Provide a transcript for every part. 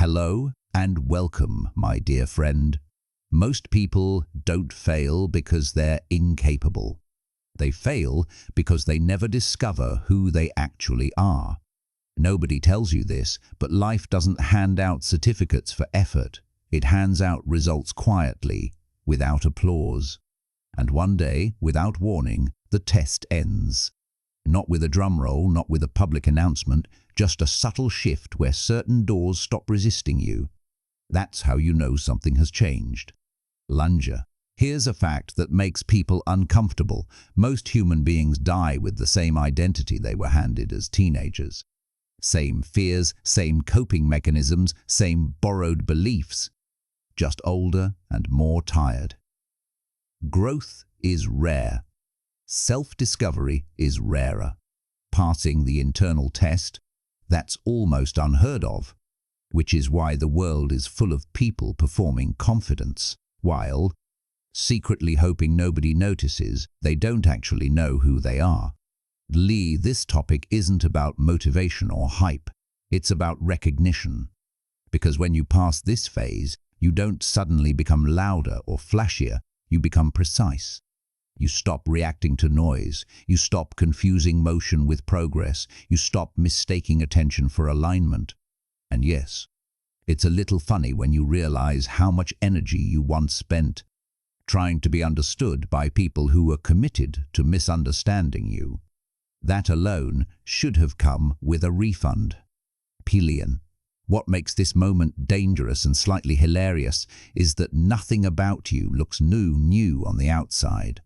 Hello and welcome, my dear friend. Most people don't fail because they're incapable. They fail because they never discover who they actually are. Nobody tells you this, but life doesn't hand out certificates for effort. It hands out results quietly, without applause. And one day, without warning, the test ends. Not with a drum roll, not with a public announcement, just a subtle shift where certain doors stop resisting you. That's how you know something has changed. Lunger. Here's a fact that makes people uncomfortable. Most human beings die with the same identity they were handed as teenagers. Same fears, same coping mechanisms, same borrowed beliefs. Just older and more tired. Growth is rare. Self-discovery is rarer. Passing the internal test, that's almost unheard of, which is why the world is full of people performing confidence, while, secretly hoping nobody notices, they don't actually know who they are. Lee, this topic isn't about motivation or hype. It's about recognition. Because when you pass this phase, you don't suddenly become louder or flashier, you become precise. You stop reacting to noise. You stop confusing motion with progress. You stop mistaking attention for alignment. And yes, it's a little funny when you realize how much energy you once spent trying to be understood by people who were committed to misunderstanding you. That alone should have come with a refund. Pelion. What makes this moment dangerous and slightly hilarious is that nothing about you looks new on the outside.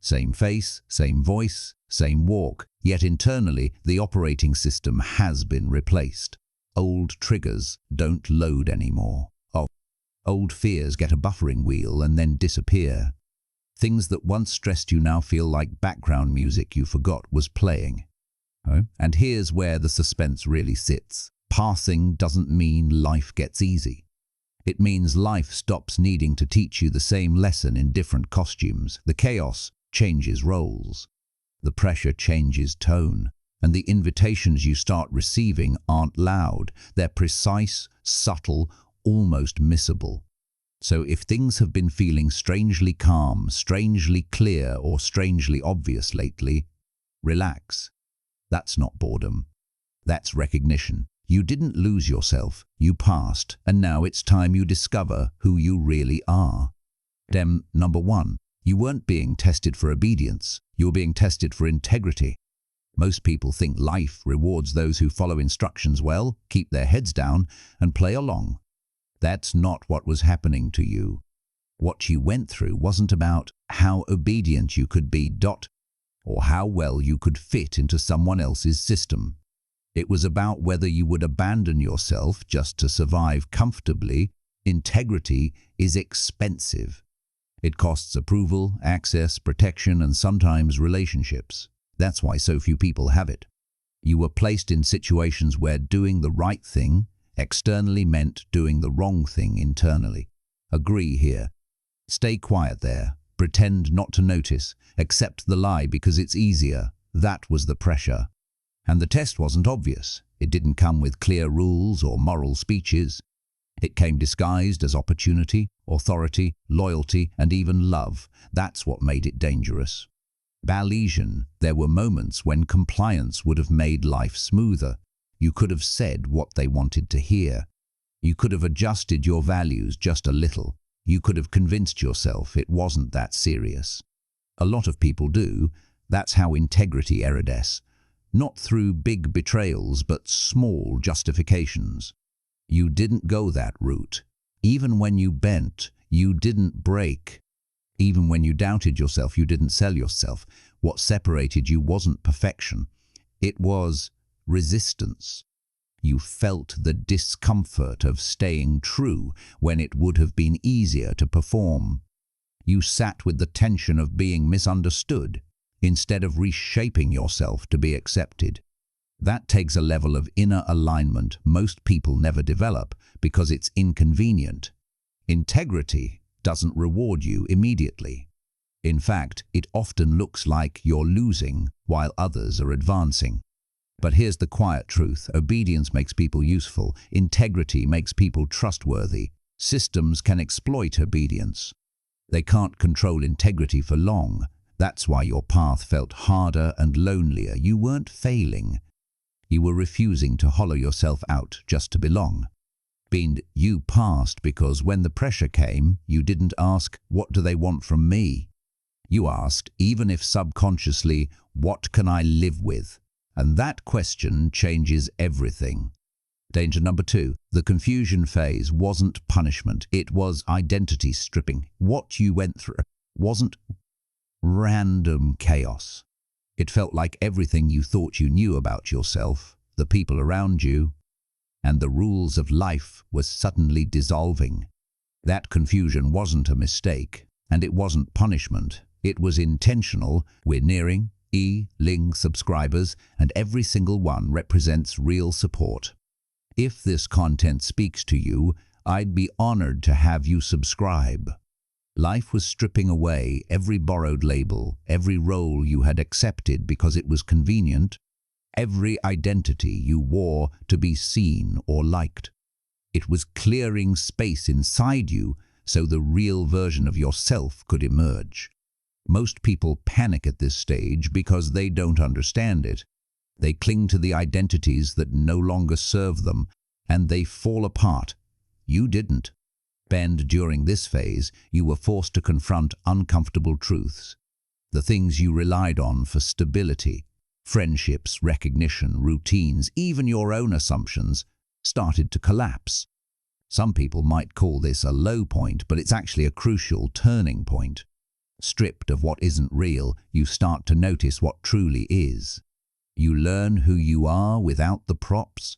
Same face, same voice, same walk, yet internally the operating system has been replaced. Old triggers don't load anymore. Old fears get a buffering wheel and then disappear. Things that once stressed you now feel like background music you forgot was playing. And here's where the suspense really sits. Passing doesn't mean life gets easy. It means life stops needing to teach you the same lesson in different costumes. The chaos changes roles. The pressure changes tone. And the invitations you start receiving aren't loud. They're precise, subtle, almost missable. So if things have been feeling strangely calm, strangely clear, or strangely obvious lately, relax. That's not boredom. That's recognition. You didn't lose yourself. You passed, and now it's time you discover who you really are. Number 1. You weren't being tested for obedience. You were being tested for integrity. Most people think life rewards those who follow instructions well, keep their heads down, and play along. That's not what was happening to you. What you went through wasn't about how obedient you could be, or how well you could fit into someone else's system. It was about whether you would abandon yourself just to survive comfortably. Integrity is expensive. It costs approval, access, protection, and sometimes relationships. That's why so few people have it. You were placed in situations where doing the right thing externally meant doing the wrong thing internally. Agree here. Stay quiet there. Pretend not to notice. Accept the lie because it's easier. That was the pressure. And the test wasn't obvious. It didn't come with clear rules or moral speeches. It came disguised as opportunity, authority, loyalty, and even love. That's what made it dangerous. Bayesian, there were moments when compliance would have made life smoother. You could have said what they wanted to hear. You could have adjusted your values just a little. You could have convinced yourself it wasn't that serious. A lot of people do. That's how integrity erodes. Not through big betrayals, but small justifications. You didn't go that route. Even when you bent, you didn't break. Even when you doubted yourself, you didn't sell yourself. What separated you wasn't perfection. It was resistance. You felt the discomfort of staying true when it would have been easier to perform. You sat with the tension of being misunderstood instead of reshaping yourself to be accepted. That takes a level of inner alignment most people never develop because it's inconvenient. Integrity doesn't reward you immediately. In fact, it often looks like you're losing while others are advancing. But here's the quiet truth. Obedience makes people useful. Integrity makes people trustworthy. Systems can exploit obedience. They can't control integrity for long. That's why your path felt harder and lonelier. You weren't failing. You were refusing to hollow yourself out just to belong. You passed because when the pressure came, you didn't ask, "What do they want from me?" You asked, even if subconsciously, "What can I live with?" And that question changes everything. Danger number 2. The confusion phase wasn't punishment. It was identity stripping. What you went through wasn't random chaos. It felt like everything you thought you knew about yourself, the people around you, and the rules of life was suddenly dissolving. That confusion wasn't a mistake, and it wasn't punishment. It was intentional. We're nearing Ling subscribers, and every single one represents real support. If this content speaks to you, I'd be honored to have you subscribe. Life was stripping away every borrowed label, every role you had accepted because it was convenient, every identity you wore to be seen or liked. It was clearing space inside you so the real version of yourself could emerge. Most people panic at this stage because they don't understand it. They cling to the identities that no longer serve them, and they fall apart. You didn't. During this phase, you were forced to confront uncomfortable truths. The things you relied on for stability, friendships, recognition, routines, even your own assumptions, started to collapse. Some people might call this a low point, but it's actually a crucial turning point. Stripped of what isn't real, you start to notice what truly is. You learn who you are without the props.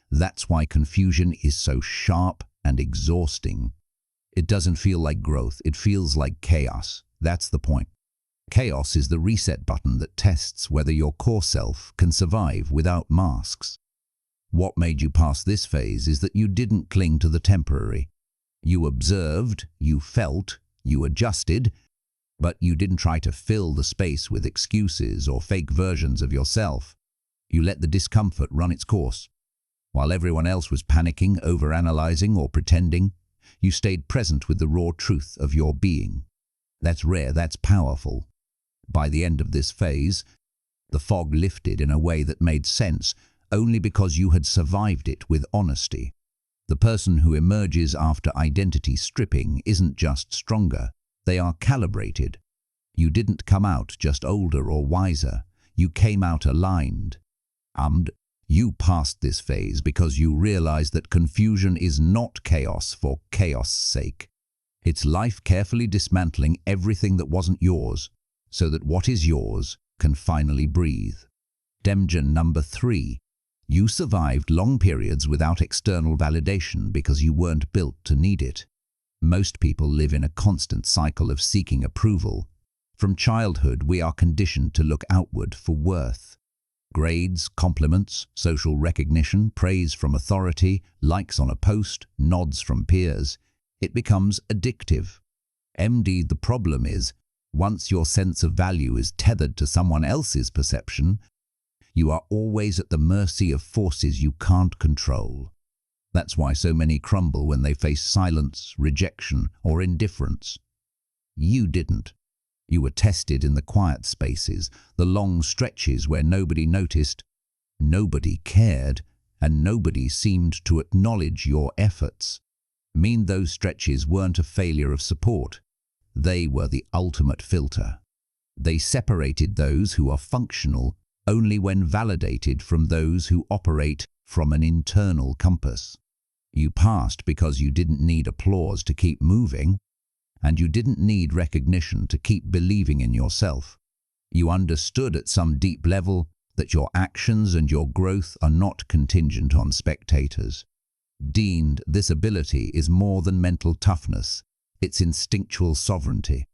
That's why confusion is so sharp and exhausting. It doesn't feel like growth, it feels like chaos. That's the point. Chaos is the reset button that tests whether your core self can survive without masks. What made you pass this phase is that you didn't cling to the temporary. You observed, you felt, you adjusted, but you didn't try to fill the space with excuses or fake versions of yourself. You let the discomfort run its course. While everyone else was panicking, overanalyzing, or pretending, you stayed present with the raw truth of your being. That's rare, that's powerful. By the end of this phase, the fog lifted in a way that made sense only because you had survived it with honesty. The person who emerges after identity stripping isn't just stronger. They are calibrated. You didn't come out just older or wiser. You came out aligned. You passed this phase because you realized that confusion is not chaos for chaos' sake. It's life carefully dismantling everything that wasn't yours, so that what is yours can finally breathe. Danger number 3. You survived long periods without external validation because you weren't built to need it. Most people live in a constant cycle of seeking approval. From childhood, we are conditioned to look outward for worth. Grades, compliments, social recognition, praise from authority, likes on a post, nods from peers. It becomes addictive. The problem is, once your sense of value is tethered to someone else's perception, you are always at the mercy of forces you can't control. That's why so many crumble when they face silence, rejection, or indifference. You didn't. You were tested in the quiet spaces, the long stretches where nobody noticed, nobody cared, and nobody seemed to acknowledge your efforts. Those stretches weren't a failure of support. They were the ultimate filter. They separated those who are functional only when validated from those who operate from an internal compass. You passed because you didn't need applause to keep moving, and you didn't need recognition to keep believing in yourself. You understood at some deep level that your actions and your growth are not contingent on spectators. This ability is more than mental toughness, it's instinctual sovereignty.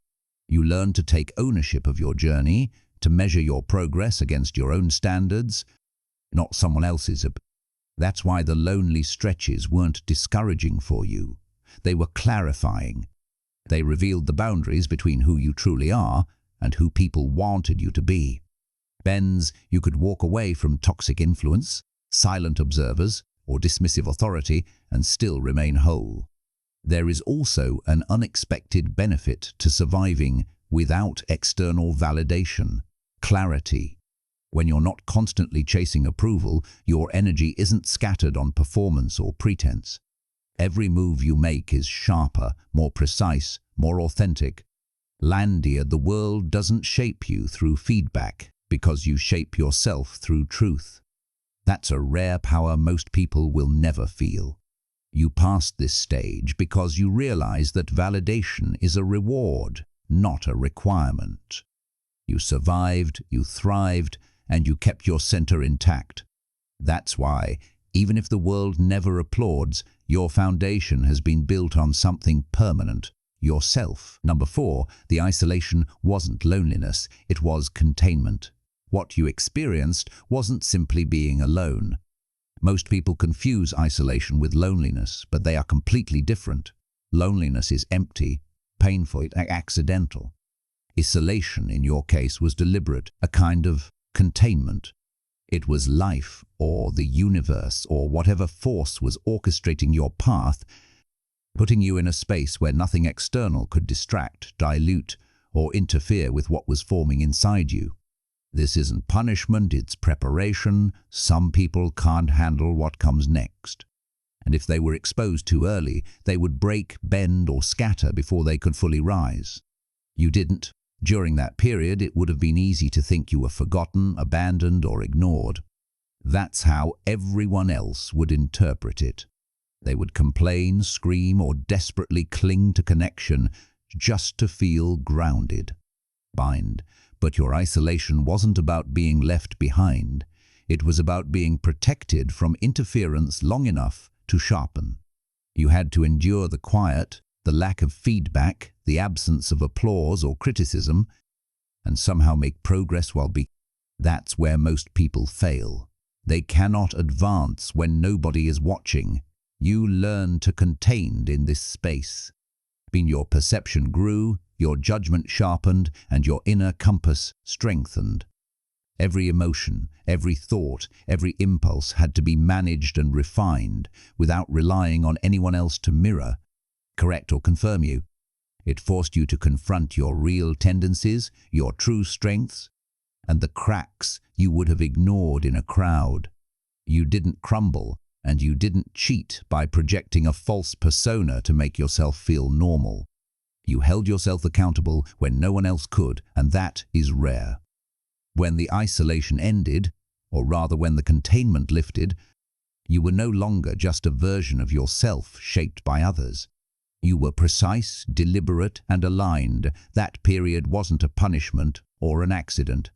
You learn to take ownership of your journey, to measure your progress against your own standards, not someone else's. That's why the lonely stretches weren't discouraging for you. They were clarifying. They revealed the boundaries between who you truly are and who people wanted you to be. Bends, you could walk away from toxic influence, silent observers, or dismissive authority and still remain whole. There is also an unexpected benefit to surviving without external validation, clarity. When you're not constantly chasing approval, your energy isn't scattered on performance or pretense. Every move you make is sharper, more precise, more authentic. Landia, the world doesn't shape you through feedback because you shape yourself through truth. That's a rare power most people will never feel. You passed this stage because you realize that validation is a reward, not a requirement. You survived, you thrived, and you kept your center intact. That's why, even if the world never applauds, your foundation has been built on something permanent, yourself. Number 4, the isolation wasn't loneliness, it was containment. What you experienced wasn't simply being alone. Most people confuse isolation with loneliness, but they are completely different. Loneliness is empty, painful, accidental. Isolation, in your case, was deliberate, a kind of containment. It was life, or the universe, or whatever force was orchestrating your path, putting you in a space where nothing external could distract, dilute, or interfere with what was forming inside you. This isn't punishment, it's preparation. Some people can't handle what comes next. And if they were exposed too early, they would break, bend, or scatter before they could fully rise. You didn't. During that period, it would have been easy to think you were forgotten, abandoned, or ignored. That's how everyone else would interpret it. They would complain, scream, or desperately cling to connection just to feel grounded. But your isolation wasn't about being left behind. It was about being protected from interference long enough to sharpen. You had to endure the quiet, the lack of feedback, the absence of applause or criticism, and somehow make progress while That's where most people fail. They cannot advance when nobody is watching. You learn to contain in this space. Your perception grew, your judgment sharpened, and your inner compass strengthened. Every emotion, every thought, every impulse had to be managed and refined without relying on anyone else to mirror, correct, or confirm you. It forced you to confront your real tendencies, your true strengths, and the cracks you would have ignored in a crowd. You didn't crumble, and you didn't cheat by projecting a false persona to make yourself feel normal. You held yourself accountable when no one else could, and that is rare. When the isolation ended, or rather when the containment lifted, you were no longer just a version of yourself shaped by others. You were precise, deliberate, and aligned. That period wasn't a punishment or an accident.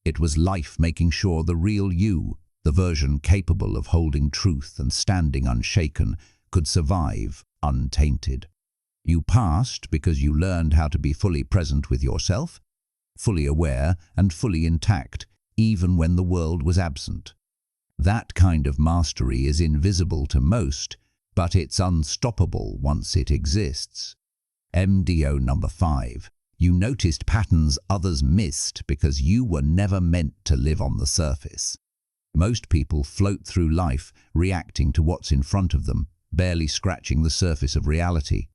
It was life making sure the real you, the version capable of holding truth and standing unshaken, could survive untainted. You passed because you learned how to be fully present with yourself, fully aware and fully intact, even when the world was absent. That kind of mastery is invisible to most, but it's unstoppable once it exists. MDO number 5. You noticed patterns others missed because you were never meant to live on the surface. Most people float through life reacting to what's in front of them, barely scratching the surface of reality.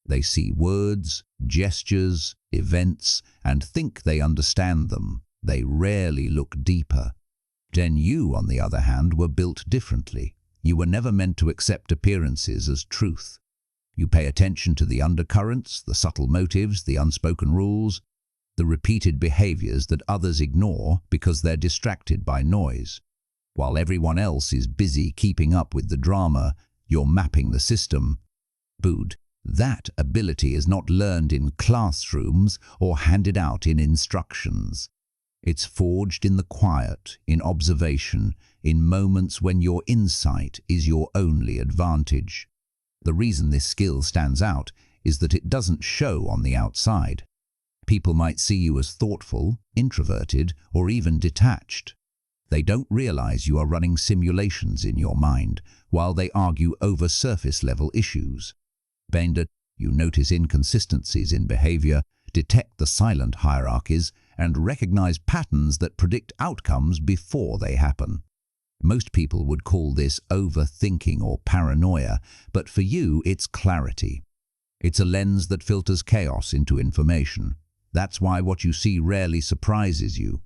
They see words, gestures, events, and think they understand them. They rarely look deeper. Then you, on the other hand, were built differently. You were never meant to accept appearances as truth. You pay attention to the undercurrents, the subtle motives, the unspoken rules, the repeated behaviors that others ignore because they're distracted by noise. While everyone else is busy keeping up with the drama, you're mapping the system. That ability is not learned in classrooms or handed out in instructions. It's forged in the quiet, in observation, in moments when your insight is your only advantage. The reason this skill stands out is that it doesn't show on the outside. People might see you as thoughtful, introverted, or even detached. They don't realize you are running simulations in your mind while they argue over surface-level issues. You notice inconsistencies in behavior, detect the silent hierarchies, and recognize patterns that predict outcomes before they happen. Most people would call this overthinking or paranoia, but for you it's clarity. It's a lens that filters chaos into information. That's why what you see rarely surprises you.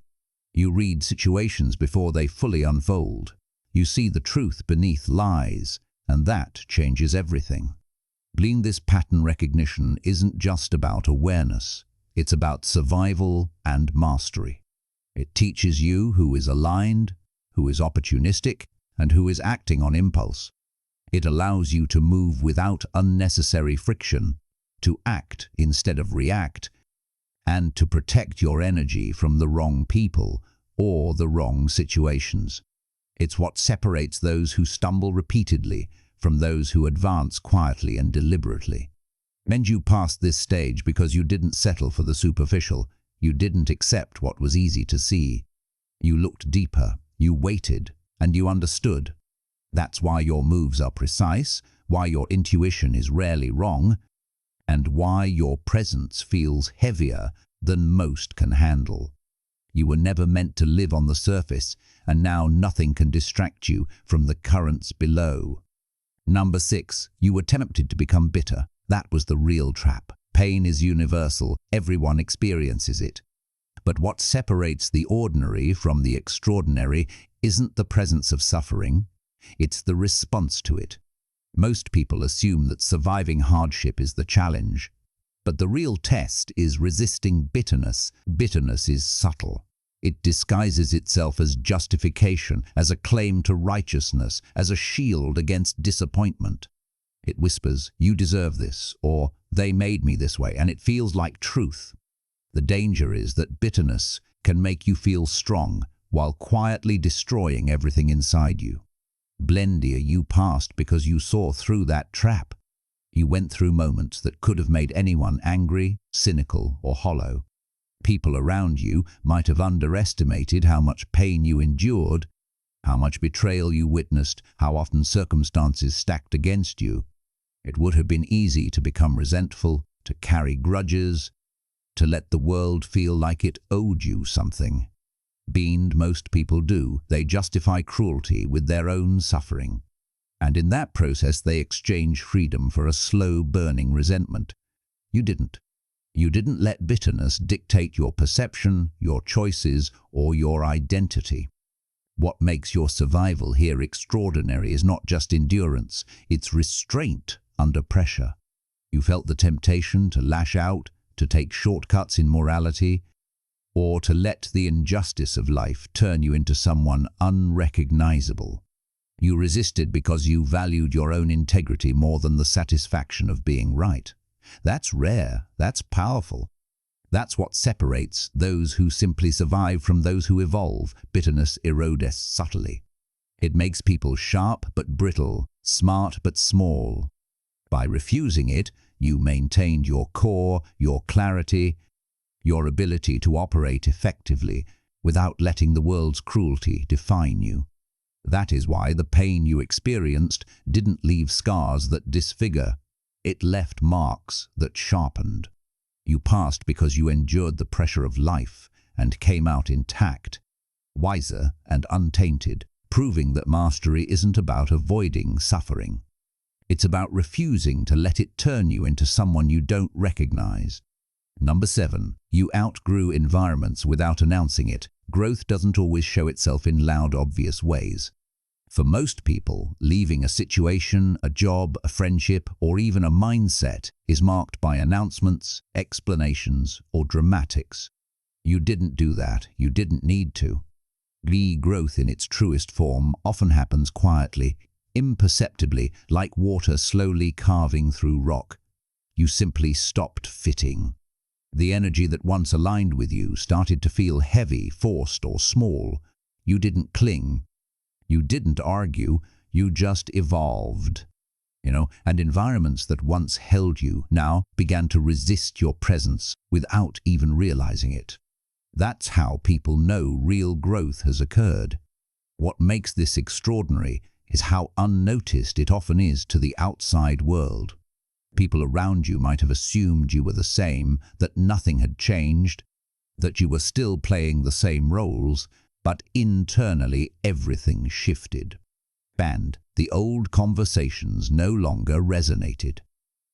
You read situations before they fully unfold. You see the truth beneath lies, and that changes everything. This pattern recognition isn't just about awareness. It's about survival and mastery. It teaches you who is aligned, who is opportunistic, and who is acting on impulse. It allows you to move without unnecessary friction, to act instead of react, and to protect your energy from the wrong people or the wrong situations. It's what separates those who stumble repeatedly from those who advance quietly and deliberately. And you passed this stage because you didn't settle for the superficial. You didn't accept what was easy to see. You looked deeper, you waited, and you understood. That's why your moves are precise, why your intuition is rarely wrong, and why your presence feels heavier than most can handle. You were never meant to live on the surface, and now nothing can distract you from the currents below. Number 6, you were tempted to become bitter. That was the real trap. Pain is universal. Everyone experiences it. But what separates the ordinary from the extraordinary isn't the presence of suffering. It's the response to it. Most people assume that surviving hardship is the challenge. But the real test is resisting bitterness. Bitterness is subtle. It disguises itself as justification, as a claim to righteousness, as a shield against disappointment. It whispers, "You deserve this," or "They made me this way," and it feels like truth. The danger is that bitterness can make you feel strong while quietly destroying everything inside you. You passed because you saw through that trap. You went through moments that could have made anyone angry, cynical, or hollow. People around you might have underestimated how much pain you endured, how much betrayal you witnessed, how often circumstances stacked against you. It would have been easy to become resentful, to carry grudges, to let the world feel like it owed you something. Most people do. They justify cruelty with their own suffering. And in that process they exchange freedom for a slow-burning resentment. You didn't. You didn't let bitterness dictate your perception, your choices, or your identity. What makes your survival here extraordinary is not just endurance, it's restraint under pressure. You felt the temptation to lash out, to take shortcuts in morality, or to let the injustice of life turn you into someone unrecognizable. You resisted because you valued your own integrity more than the satisfaction of being right. That's rare, that's powerful. That's what separates those who simply survive from those who evolve. Bitterness erodes subtly. It makes people sharp but brittle, smart but small. By refusing it, you maintained your core, your clarity, your ability to operate effectively without letting the world's cruelty define you. That is why the pain you experienced didn't leave scars that disfigure. It left marks that sharpened. You passed because you endured the pressure of life and came out intact, wiser and untainted, proving that mastery isn't about avoiding suffering. It's about refusing to let it turn you into someone you don't recognize. Number 7, you outgrew environments without announcing it. Growth doesn't always show itself in loud, obvious ways. For most people, leaving a situation, a job, a friendship, or even a mindset is marked by announcements, explanations, or dramatics. You didn't do that. You didn't need to. Growth in its truest form often happens quietly, imperceptibly, like water slowly carving through rock. You simply stopped fitting. The energy that once aligned with you started to feel heavy, forced, or small. You didn't cling. You didn't argue. You just evolved. And environments that once held you now began to resist your presence without even realizing it. That's how people know real growth has occurred. What makes this extraordinary is how unnoticed it often is to the outside world. People around you might have assumed you were the same, that nothing had changed. that you were still playing the same roles, but internally everything shifted. And the old conversations no longer resonated.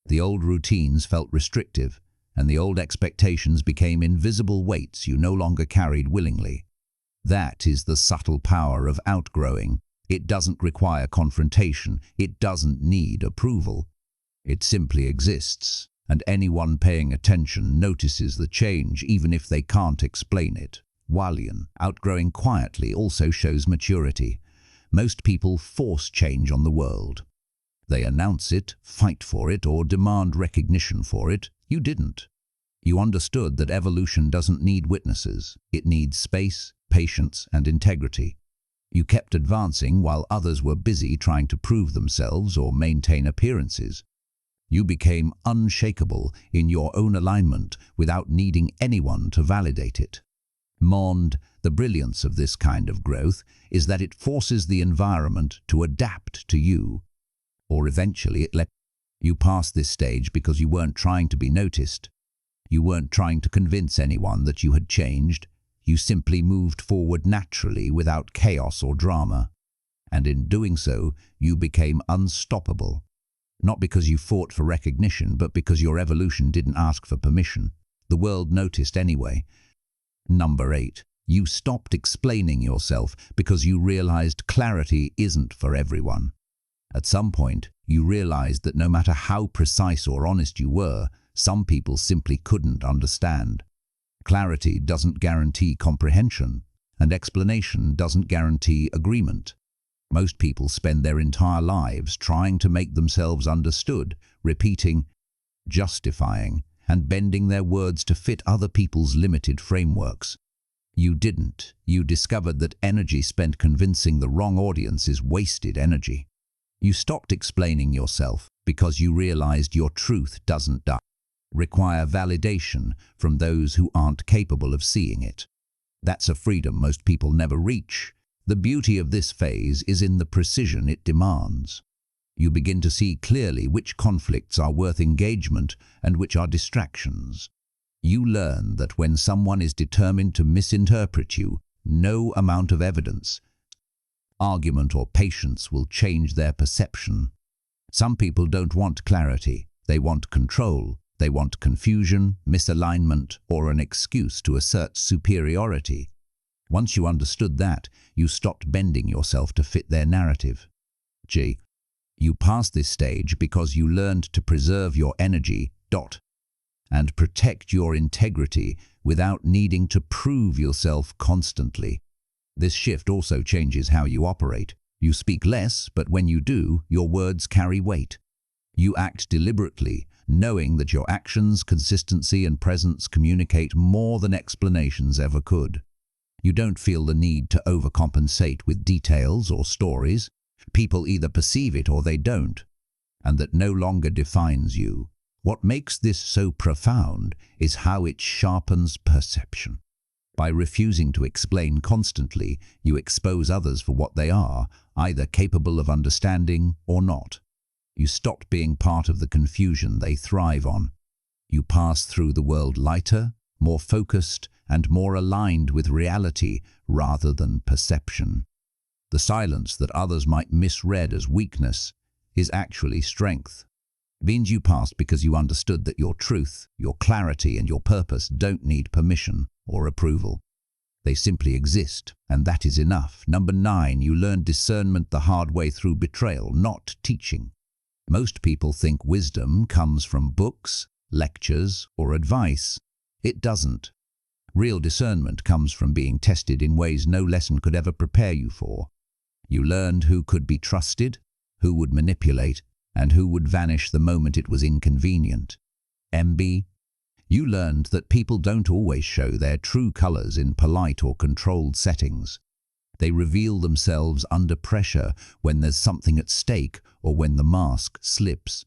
The old routines felt restrictive, and the old expectations became invisible weights you no longer carried willingly. That is the subtle power of outgrowing. It doesn't require confrontation. It doesn't need approval. It simply exists, and anyone paying attention notices the change even if they can't explain it. Walian, outgrowing quietly, also shows maturity. Most people force change on the world. They announce it, fight for it, or demand recognition for it. You didn't. You understood that evolution doesn't need witnesses. It needs space, patience, and integrity. You kept advancing while others were busy trying to prove themselves or maintain appearances. You became unshakable in your own alignment without needing anyone to validate it. Mond, the brilliance of this kind of growth is that it forces the environment to adapt to you, or eventually it let you pass this stage because you weren't trying to be noticed. You weren't trying to convince anyone that you had changed. You simply moved forward naturally without chaos or drama. And in doing so, you became unstoppable. Not because you fought for recognition, but because your evolution didn't ask for permission. The world noticed anyway. Number 8. You stopped explaining yourself because you realized clarity isn't for everyone. At some point, you realized that no matter how precise or honest you were, some people simply couldn't understand. Clarity doesn't guarantee comprehension, and explanation doesn't guarantee agreement. Most people spend their entire lives trying to make themselves understood, repeating, justifying, and bending their words to fit other people's limited frameworks. You didn't. You discovered that energy spent convincing the wrong audience is wasted energy. You stopped explaining yourself because you realized your truth doesn't require validation from those who aren't capable of seeing it. That's a freedom most people never reach. The beauty of this phase is in the precision it demands. You begin to see clearly which conflicts are worth engagement and which are distractions. You learn that when someone is determined to misinterpret you, no amount of evidence, argument, or patience will change their perception. Some people don't want clarity. They want control. They want confusion, misalignment, or an excuse to assert superiority. Once you understood that, you stopped bending yourself to fit their narrative. You passed this stage because you learned to preserve your energy, and protect your integrity without needing to prove yourself constantly. This shift also changes how you operate. You speak less, but when you do, your words carry weight. You act deliberately, knowing that your actions, consistency, and presence communicate more than explanations ever could. You don't feel the need to overcompensate with details or stories. People either perceive it or they don't, and that no longer defines you. What makes this so profound is how it sharpens perception. By refusing to explain constantly, you expose others for what they are, either capable of understanding or not. You stopped being part of the confusion they thrive on. You pass through the world lighter, more focused, and more aligned with reality rather than perception. The silence that others might misread as weakness is actually strength. Means you passed because you understood that your truth, your clarity, and your purpose don't need permission or approval. They simply exist, and that is enough. Number 9, you learned discernment the hard way through betrayal, not teaching. Most people think wisdom comes from books, lectures, or advice. It doesn't. Real discernment comes from being tested in ways no lesson could ever prepare you for. You learned who could be trusted, who would manipulate, and who would vanish the moment it was inconvenient. You learned that people don't always show their true colors in polite or controlled settings. They reveal themselves under pressure when there's something at stake or when the mask slips.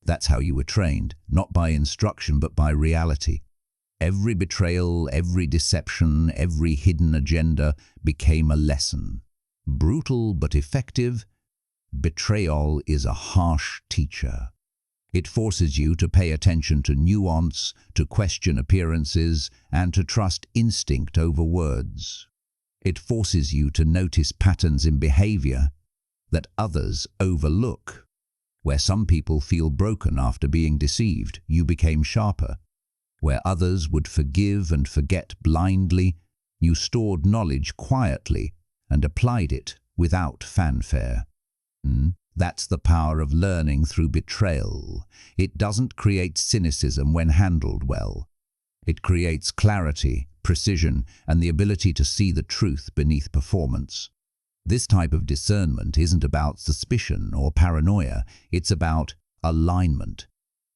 That's how you were trained, not by instruction but by reality. Every betrayal, every deception, every hidden agenda became a lesson. Brutal but effective, betrayal is a harsh teacher. It forces you to pay attention to nuance, to question appearances, and to trust instinct over words. It forces you to notice patterns in behavior that others overlook. Where some people feel broken after being deceived, you became sharper. Where others would forgive and forget blindly, you stored knowledge quietly and applied it without fanfare. That's the power of learning through betrayal. It doesn't create cynicism when handled well. It creates clarity, precision, and the ability to see the truth beneath performance. This type of discernment isn't about suspicion or paranoia, it's about alignment.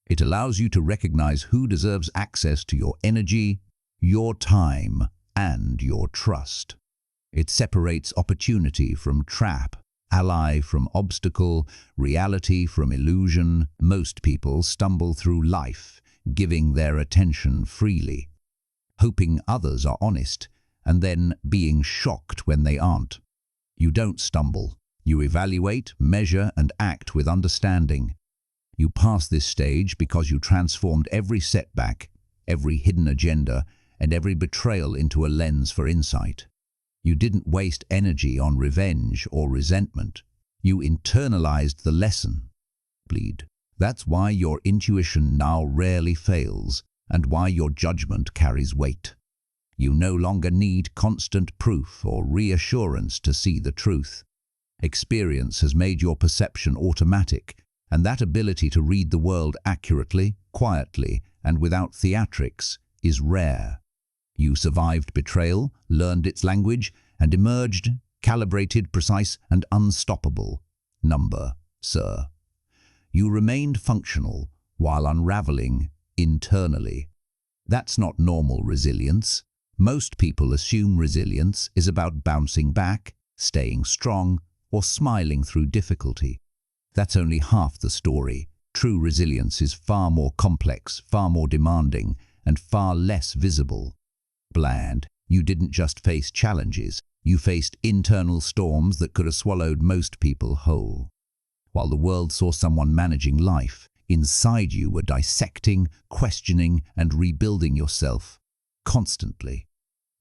It allows you to recognize who deserves access to your energy, your time, and your trust. It separates opportunity from trap, ally from obstacle, reality from illusion. Most people stumble through life, giving their attention freely, hoping others are honest, and then being shocked when they aren't. You don't stumble. You evaluate, measure, and act with understanding. You pass this stage because you transformed every setback, every hidden agenda, and every betrayal into a lens for insight. You didn't waste energy on revenge or resentment. You internalized the lesson. That's why your intuition now rarely fails, and why your judgment carries weight. You no longer need constant proof or reassurance to see the truth. Experience has made your perception automatic, and that ability to read the world accurately, quietly, and without theatrics is rare. You survived betrayal, learned its language, and emerged calibrated, precise, and unstoppable. Sir. You remained functional while unraveling internally. That's not normal resilience. Most people assume resilience is about bouncing back, staying strong, or smiling through difficulty. That's only half the story. True resilience is far more complex, far more demanding, and far less visible. You didn't just face challenges, you faced internal storms that could have swallowed most people whole. While the world saw someone managing life, inside you were dissecting, questioning, and rebuilding yourself constantly.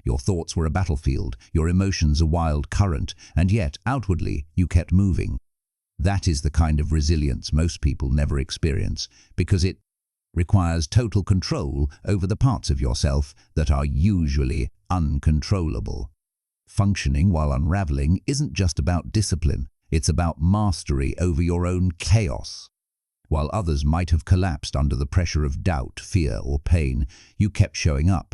Your thoughts were a battlefield, your emotions a wild current, and yet, outwardly, you kept moving. That is the kind of resilience most people never experience, because it requires total control over the parts of yourself that are usually uncontrollable. Functioning while unraveling isn't just about discipline, it's about mastery over your own chaos. While others might have collapsed under the pressure of doubt, fear, or pain, you kept showing up.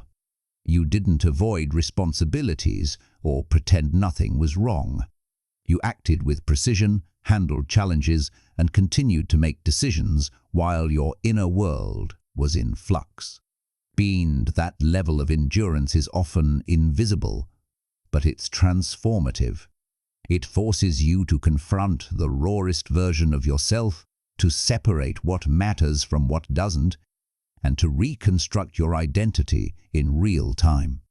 You didn't avoid responsibilities or pretend nothing was wrong. You acted with precision, handled challenges, and continued to make decisions while your inner world was in flux. That level of endurance is often invisible, but it's transformative. It forces you to confront the rawest version of yourself, to separate what matters from what doesn't, and to reconstruct your identity in real time.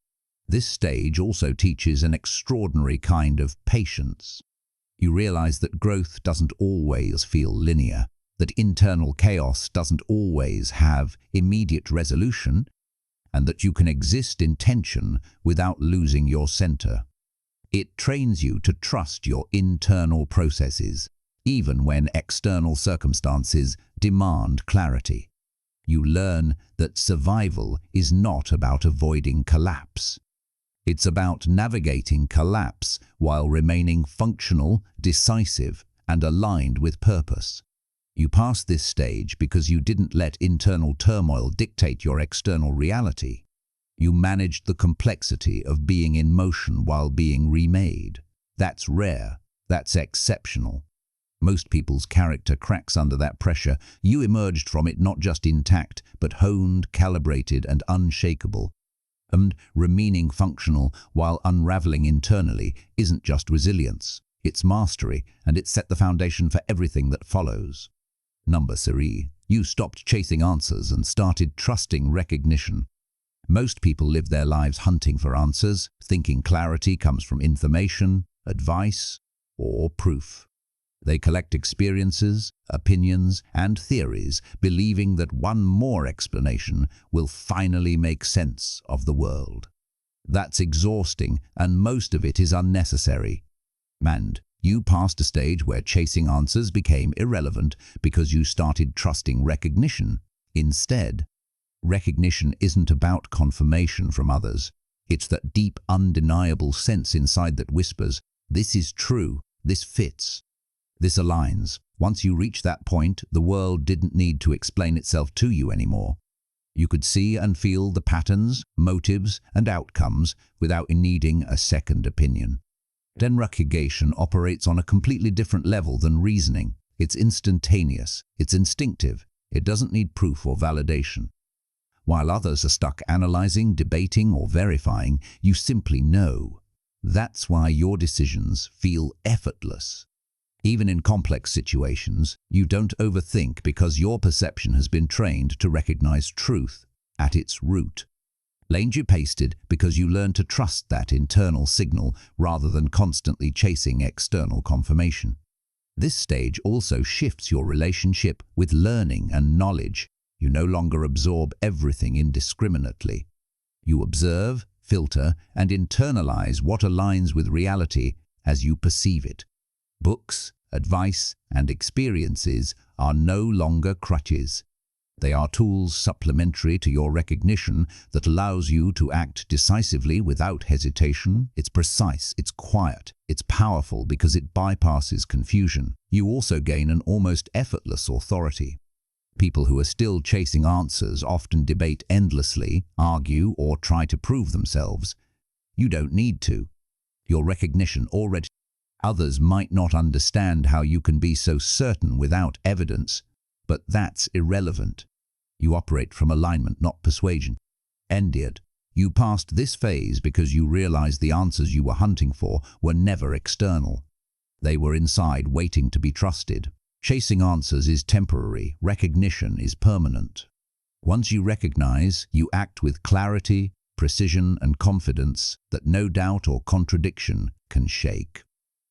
This stage also teaches an extraordinary kind of patience. You realize that growth doesn't always feel linear, that internal chaos doesn't always have immediate resolution, and that you can exist in tension without losing your center. It trains you to trust your internal processes, even when external circumstances demand clarity. You learn that survival is not about avoiding collapse. It's about navigating collapse while remaining functional, decisive, and aligned with purpose. You passed this stage because you didn't let internal turmoil dictate your external reality. You managed the complexity of being in motion while being remade. That's rare. That's exceptional. Most people's character cracks under that pressure. You emerged from it not just intact, but honed, calibrated, and unshakable. And remaining functional while unraveling internally isn't just resilience. It's mastery, and it set the foundation for everything that follows. 3. You stopped chasing answers and started trusting recognition. Most people live their lives hunting for answers, thinking clarity comes from information, advice, or proof. They collect experiences, opinions, and theories, believing that one more explanation will finally make sense of the world. That's exhausting, and most of it is unnecessary. And you passed a stage where chasing answers became irrelevant because you started trusting recognition instead. Recognition isn't about confirmation from others. It's that deep, undeniable sense inside that whispers, "This is true, this fits, this aligns." Once you reach that point, the world didn't need to explain itself to you anymore. You could see and feel the patterns, motives, and outcomes without needing a second opinion. Then recognition operates on a completely different level than reasoning. It's instantaneous, it's instinctive, it doesn't need proof or validation. While others are stuck analyzing, debating, or verifying, you simply know. That's why your decisions feel effortless. Even in complex situations, you don't overthink because your perception has been trained to recognize truth at its root. You pasted because you learn to trust that internal signal rather than constantly chasing external confirmation. This stage also shifts your relationship with learning and knowledge. You no longer absorb everything indiscriminately. You observe, filter, and internalize what aligns with reality as you perceive it. Books, advice, and experiences are no longer crutches. They are tools supplementary to your recognition that allows you to act decisively without hesitation. It's precise, it's quiet, it's powerful because it bypasses confusion. You also gain an almost effortless authority. People who are still chasing answers often debate endlessly, argue, or try to prove themselves. You don't need to. Your recognition already. Others might not understand how you can be so certain without evidence, but that's irrelevant. You operate from alignment, not persuasion. Ended. You passed this phase because you realized the answers you were hunting for were never external. They were inside, waiting to be trusted. Chasing answers is temporary, recognition is permanent. Once you recognize, you act with clarity, precision, and confidence that no doubt or contradiction can shake.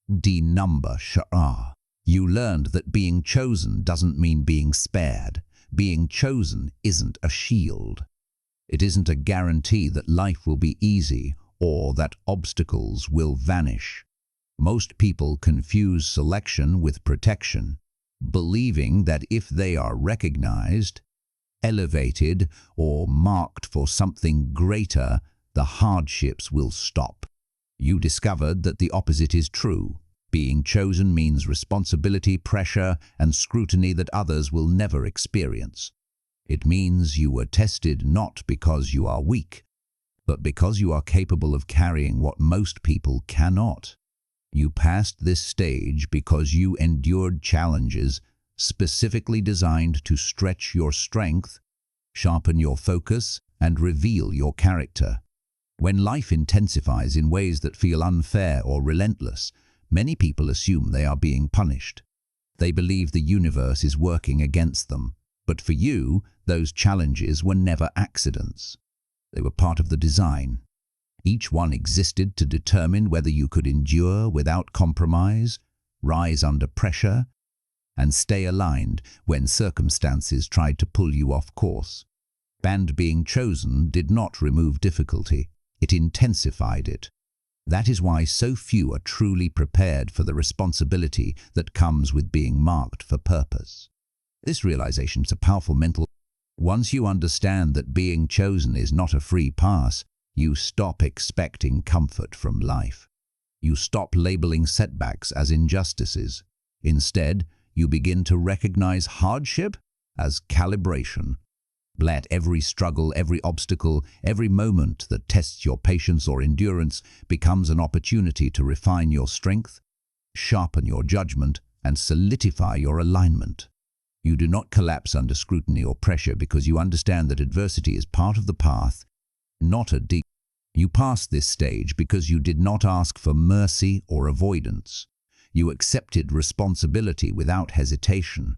Number Sha'ah. You learned that being chosen doesn't mean being spared. Being chosen isn't a shield. It isn't a guarantee that life will be easy or that obstacles will vanish. Most people confuse selection with protection, believing that if they are recognized, elevated, or marked for something greater, the hardships will stop. You discovered that the opposite is true. Being chosen means responsibility, pressure, and scrutiny that others will never experience. It means you were tested not because you are weak, but because you are capable of carrying what most people cannot. You passed this stage because you endured challenges specifically designed to stretch your strength, sharpen your focus, and reveal your character. When life intensifies in ways that feel unfair or relentless, many people assume they are being punished. They believe the universe is working against them. But for you, those challenges were never accidents. They were part of the design. Each one existed to determine whether you could endure without compromise, rise under pressure, and stay aligned when circumstances tried to pull you off course. And being chosen did not remove difficulty. It intensified it. That is why so few are truly prepared for the responsibility that comes with being marked for purpose. This realization is a powerful mental. Once you understand that being chosen is not a free pass, you stop expecting comfort from life. You stop labeling setbacks as injustices. Instead, you begin to recognize hardship as calibration. Let every struggle, every obstacle, every moment that tests your patience or endurance becomes an opportunity to refine your strength, sharpen your judgment, and solidify your alignment. You do not collapse under scrutiny or pressure because you understand that adversity is part of the path, not a deep. You passed this stage because you did not ask for mercy or avoidance. You accepted responsibility without hesitation.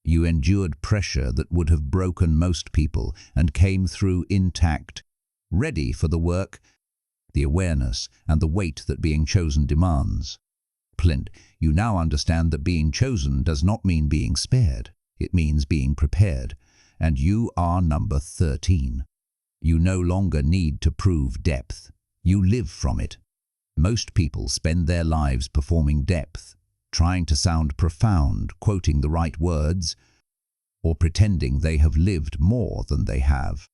You endured pressure that would have broken most people and came through intact, ready for the work, the awareness, and the weight that being chosen demands. Plint, you now understand that being chosen does not mean being spared. It means being prepared. And you are number 13. You no longer need to prove depth. You live from it. Most people spend their lives performing depth, trying to sound profound, quoting the right words, or pretending they have lived more than they have.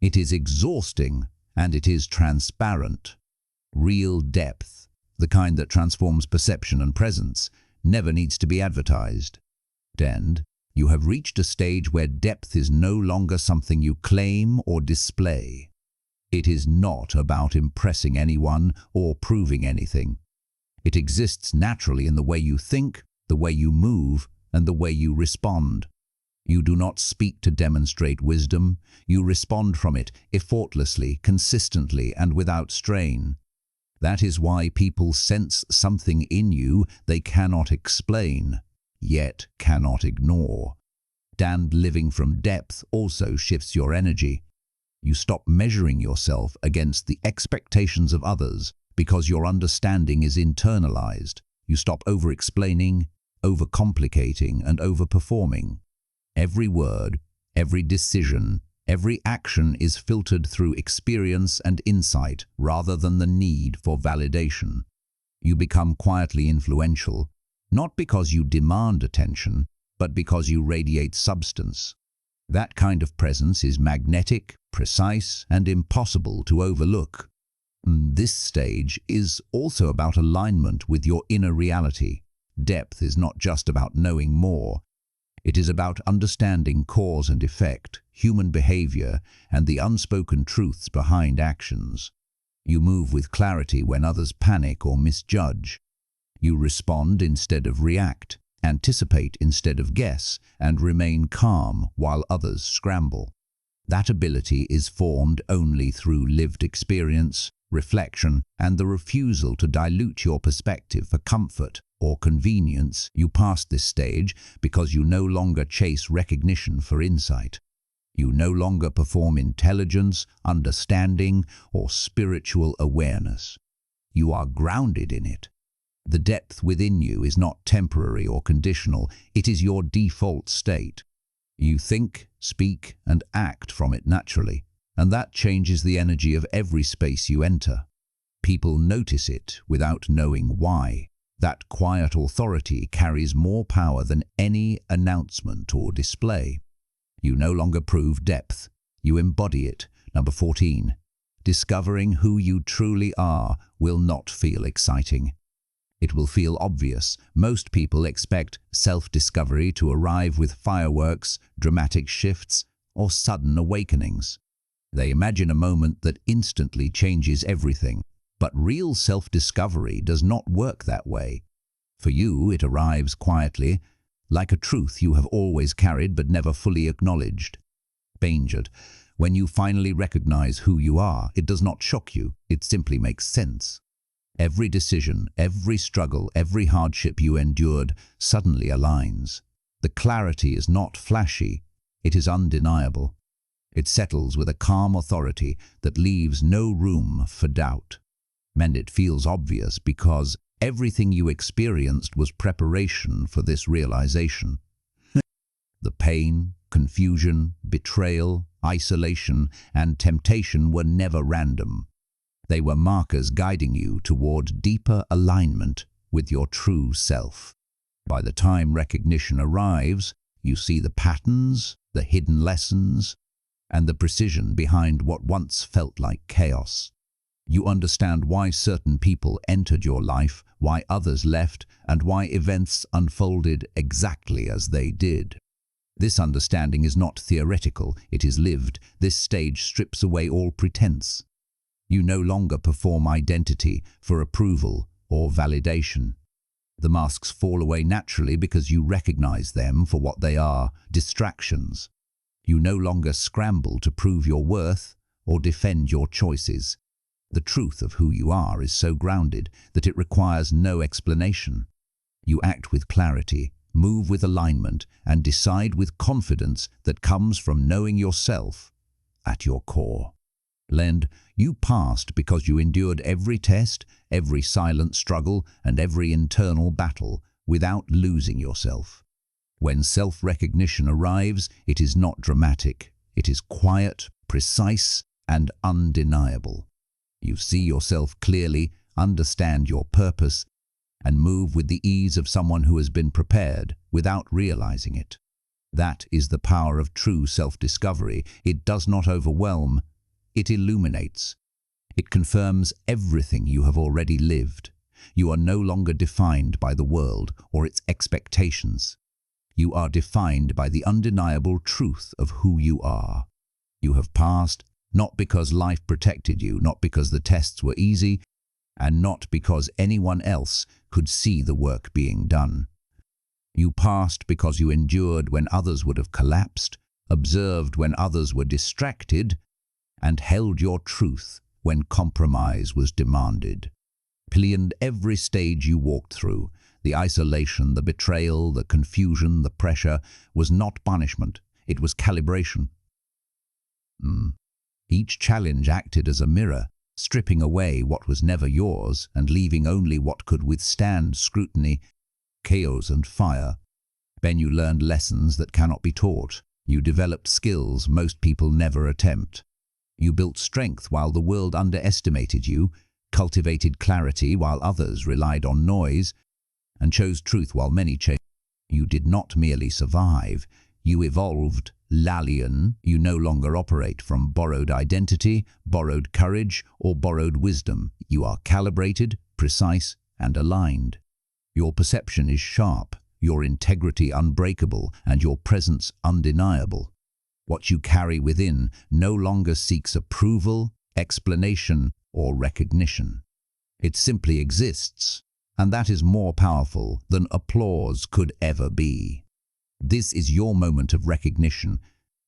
It is exhausting, and it is transparent. Real depth, the kind that transforms perception and presence, never needs to be advertised. And you have reached a stage where depth is no longer something you claim or display. It is not about impressing anyone or proving anything. It exists naturally in the way you think, the way you move, and the way you respond. You do not speak to demonstrate wisdom. You respond from it effortlessly, consistently, and without strain. That is why people sense something in you they cannot explain, yet cannot ignore. And living from depth also shifts your energy. You stop measuring yourself against the expectations of others because your understanding is internalized. You stop over-explaining, over-complicating, and over-performing. Every word, every decision, every action is filtered through experience and insight rather than the need for validation. You become quietly influential, not because you demand attention, but because you radiate substance. That kind of presence is magnetic, precise, and impossible to overlook. This stage is also about alignment with your inner reality. Depth is not just about knowing more. It is about understanding cause and effect, human behavior, and the unspoken truths behind actions. You move with clarity when others panic or misjudge. You respond instead of react, anticipate instead of guess, and remain calm while others scramble. That ability is formed only through lived experience, reflection, and the refusal to dilute your perspective for comfort or convenience. You pass this stage because you no longer chase recognition for insight. You no longer perform intelligence, understanding, or spiritual awareness. You are grounded in it. The depth within you is not temporary or conditional. It is your default state. You think, speak, and act from it naturally, and that changes the energy of every space you enter. People notice it without knowing why. That quiet authority carries more power than any announcement or display. You no longer prove depth. You embody it. Number 14. Discovering who you truly are will not feel exciting. It will feel obvious. Most people expect self-discovery to arrive with fireworks, dramatic shifts, or sudden awakenings. They imagine a moment that instantly changes everything. But real self-discovery does not work that way. For you, it arrives quietly, like a truth you have always carried but never fully acknowledged. Bangered. When you finally recognize who you are, it does not shock you. It simply makes sense. Every decision, every struggle, every hardship you endured suddenly aligns. The clarity is not flashy. It is undeniable. It settles with a calm authority that leaves no room for doubt. And it feels obvious because everything you experienced was preparation for this realization. The pain, confusion, betrayal, isolation, and temptation were never random. They were markers guiding you toward deeper alignment with your true self. By the time recognition arrives, you see the patterns, the hidden lessons, and the precision behind what once felt like chaos. You understand why certain people entered your life, why others left, and why events unfolded exactly as they did. This understanding is not theoretical, it is lived. This stage strips away all pretense. You no longer perform identity for approval or validation. The masks fall away naturally because you recognize them for what they are, distractions. You no longer scramble to prove your worth or defend your choices. The truth of who you are is so grounded that it requires no explanation. You act with clarity, move with alignment, and decide with confidence that comes from knowing yourself at your core. And you passed because you endured every test, every silent struggle, and every internal battle without losing yourself. When self-recognition arrives, it is not dramatic. It is quiet, precise, and undeniable. You see yourself clearly, understand your purpose, and move with the ease of someone who has been prepared without realizing it. That is the power of true self-discovery. It does not overwhelm, it illuminates. It confirms everything you have already lived. You are no longer defined by the world or its expectations. You are defined by the undeniable truth of who you are. You have passed, not because life protected you, not because the tests were easy, and not because anyone else could see the work being done. You passed because you endured when others would have collapsed, observed when others were distracted, and held your truth when compromise was demanded. Pillioned every stage you walked through. The isolation, the betrayal, the confusion, the pressure was not punishment, it was calibration. Each challenge acted as a mirror, stripping away what was never yours and leaving only what could withstand scrutiny, chaos and fire. Then you learned lessons that cannot be taught. You developed skills most people never attempt. You built strength while the world underestimated you, cultivated clarity while others relied on noise, and chose truth while many chased. You did not merely survive, you evolved. Lalian, you no longer operate from borrowed identity, borrowed courage, or borrowed wisdom. You are calibrated, precise, and aligned. Your perception is sharp, your integrity unbreakable, and your presence undeniable. What you carry within no longer seeks approval, explanation, or recognition. It simply exists, and that is more powerful than applause could ever be. This is your moment of recognition,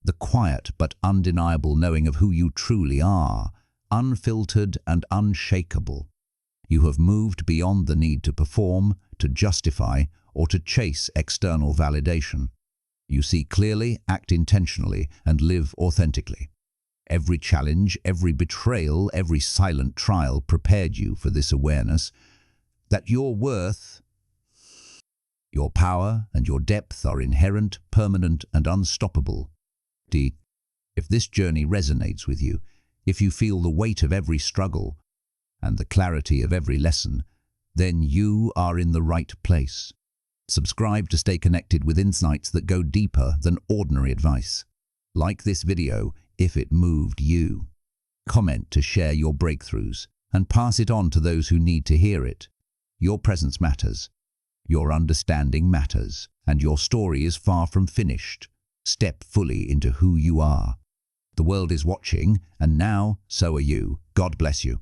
the quiet but undeniable knowing of who you truly are, unfiltered and unshakable. You have moved beyond the need to perform, to justify, or to chase external validation. You see clearly, act intentionally, and live authentically. Every challenge, every betrayal, every silent trial prepared you for this awareness that your worth, your power, and your depth are inherent, permanent, and unstoppable. If this journey resonates with you, if you feel the weight of every struggle and the clarity of every lesson, then you are in the right place. Subscribe to stay connected with insights that go deeper than ordinary advice. Like this video if it moved you. Comment to share your breakthroughs and pass it on to those who need to hear it. Your presence matters. Your understanding matters, and your story is far from finished. Step fully into who you are. The world is watching, and now so are you. God bless you.